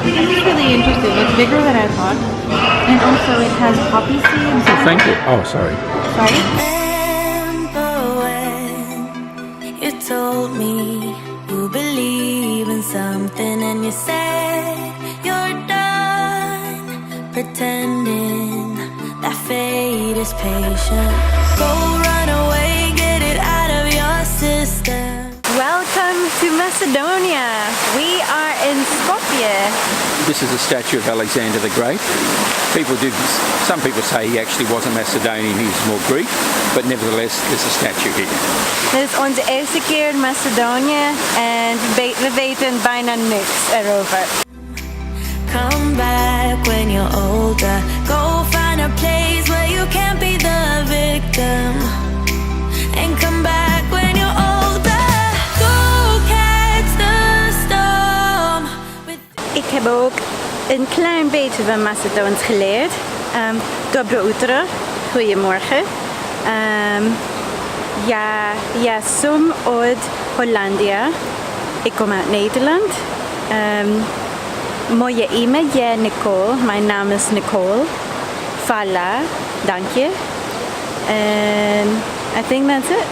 This is really interesting. It's bigger than I thought. And also it has poppy seeds. Oh, thank you. Oh, sorry. Sorry? Remember when you told me you believe in something and you said you're done pretending that fate is patient. Go run away, get it out of your system. Welcome to Macedonia. We are in Skopje. This is a statue of Alexander the Great. Some people say he actually wasn't Macedonian, he was more Greek, but nevertheless there's a statue here. Dit is onze eerste keer in Macedonië en we weten bijna niks erover. Come back when you're older. Go find a place where you can't be the victim. And come back when you're older. Go catch the storm. Ik heb ook een klein beetje van Macedoons geleerd. Dobro utro, goedemorgen. Ja, som od Hollandia. Ik kom uit Nederland. Moje ime je Nicole. Mijn naam is Nicole. Fala, dank je. And I think that's it.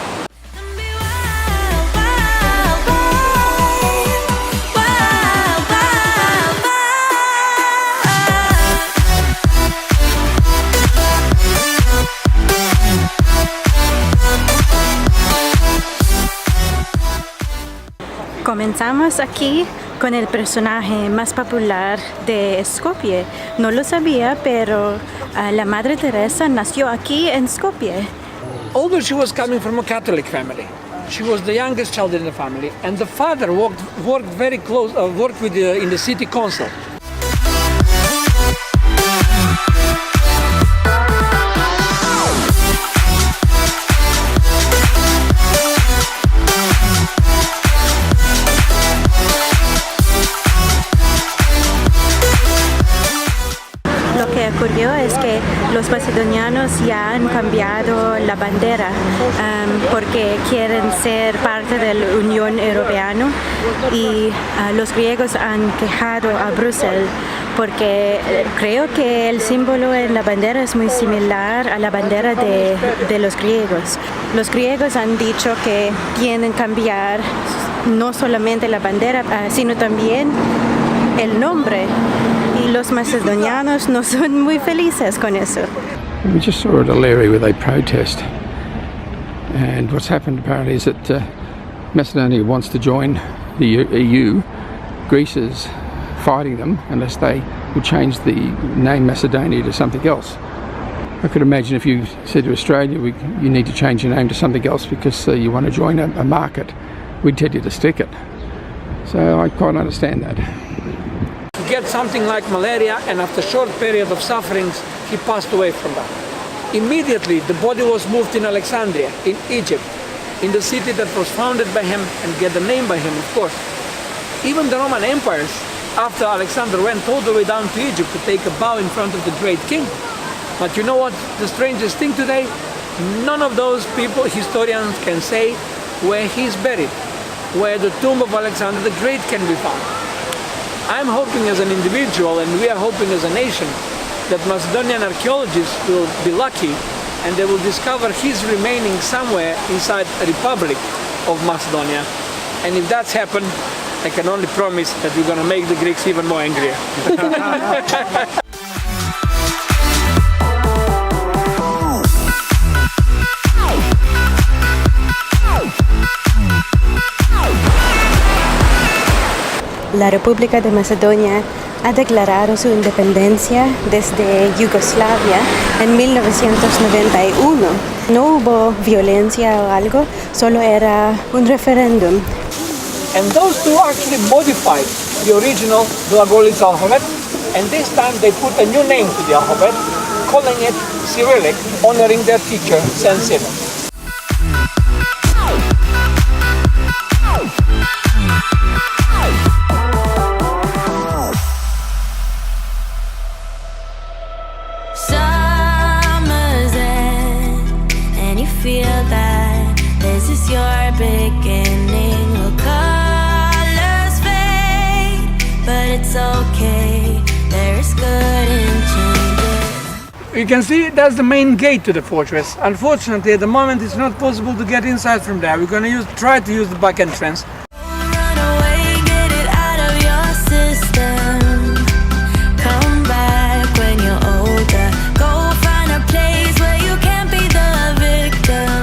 Comenzamos aquí con el personaje más popular de Skopje. No lo sabía, pero la Madre Teresa nació aquí en Skopje. Although she was coming from a Catholic family, she was the youngest child in the family, and the father worked very close, worked with in the city council. Lo que ocurrió es que los macedonianos ya han cambiado la bandera porque quieren ser parte de la Unión Europea y los griegos han quejado a Bruselas porque creo que el símbolo en la bandera es muy similar a la bandera de los griegos. Los griegos han dicho que quieren cambiar no solamente la bandera, sino también el nombre. Y los macedonianos no son muy felices con eso. We just saw at a Larry where they protest, and what's happened apparently is that Macedonia wants to join the EU. Greece is fighting them unless they will change the name Macedonia to something else. I could imagine if you said to Australia, you need to change your name to something else because you want to join a market, we'd tell you to stick it. So I quite understand that. Get something like malaria, and after a short period of sufferings, he passed away from that. Immediately, the body was moved in Alexandria, in Egypt, in the city that was founded by him and get the name by him, of course. Even the Roman empires, after Alexander went all the way down to Egypt to take a bow in front of the great king. But you know what? The strangest thing today, none of those people, historians, can say where he's buried, where the tomb of Alexander the Great can be found. I'm hoping as an individual, and we are hoping as a nation, that Macedonian archaeologists will be lucky and they will discover his remaining somewhere inside a republic of Macedonia. And if that's happened, I can only promise that we're going to make the Greeks even more angrier. La República de Macedonia ha declarado su independencia desde Yugoslavia en 1991. No hubo violencia o algo, solo era un referéndum. And those two actually modified the original Glagolic alphabet, and this time they put a new name to the alphabet, calling it Cyrillic, honoring their teacher, Saint Cyril. Summer's end, and you feel that this is your beginning. Will colors fade, but it's okay. There's good in changes. You can see that's the main gate to the fortress. Unfortunately, at the moment, it's not possible to get inside from there. We're gonna try to use the back entrance. Run away, get it out of your system. Come back when you're older. Go find a place where you can't be the victim.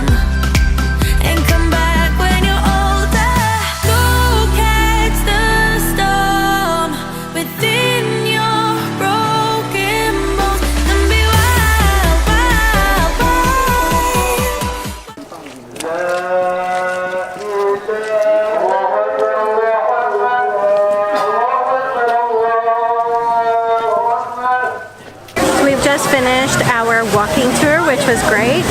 And come back when you're older. Look at the storm within your broken bones. And be wild, wild, wild. We've just finished our walking tour, which was great.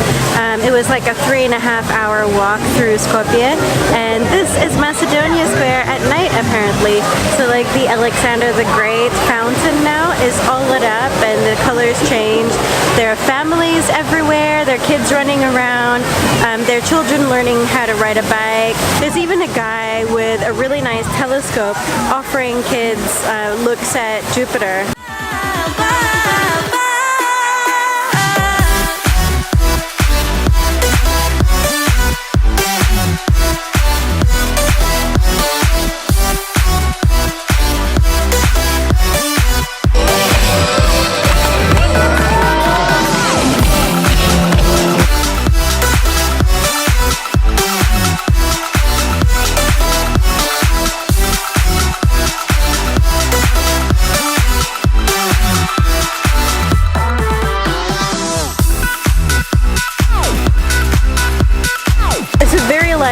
It was like a 3.5-hour walk through Skopje, and this is Macedonia Square at night apparently. So like the Alexander the Great fountain now is all lit up and the colors changed. There are families everywhere, there are kids running around, there are children learning how to ride a bike. There's even a guy with a really nice telescope offering kids looks at Jupiter.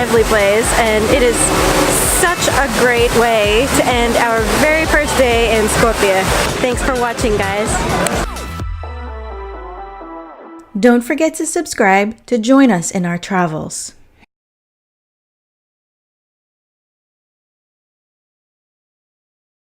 Lively place, and it is such a great way to end our very first day in Skopje. Thanks for watching, guys. Don't forget to subscribe to join us in our travels.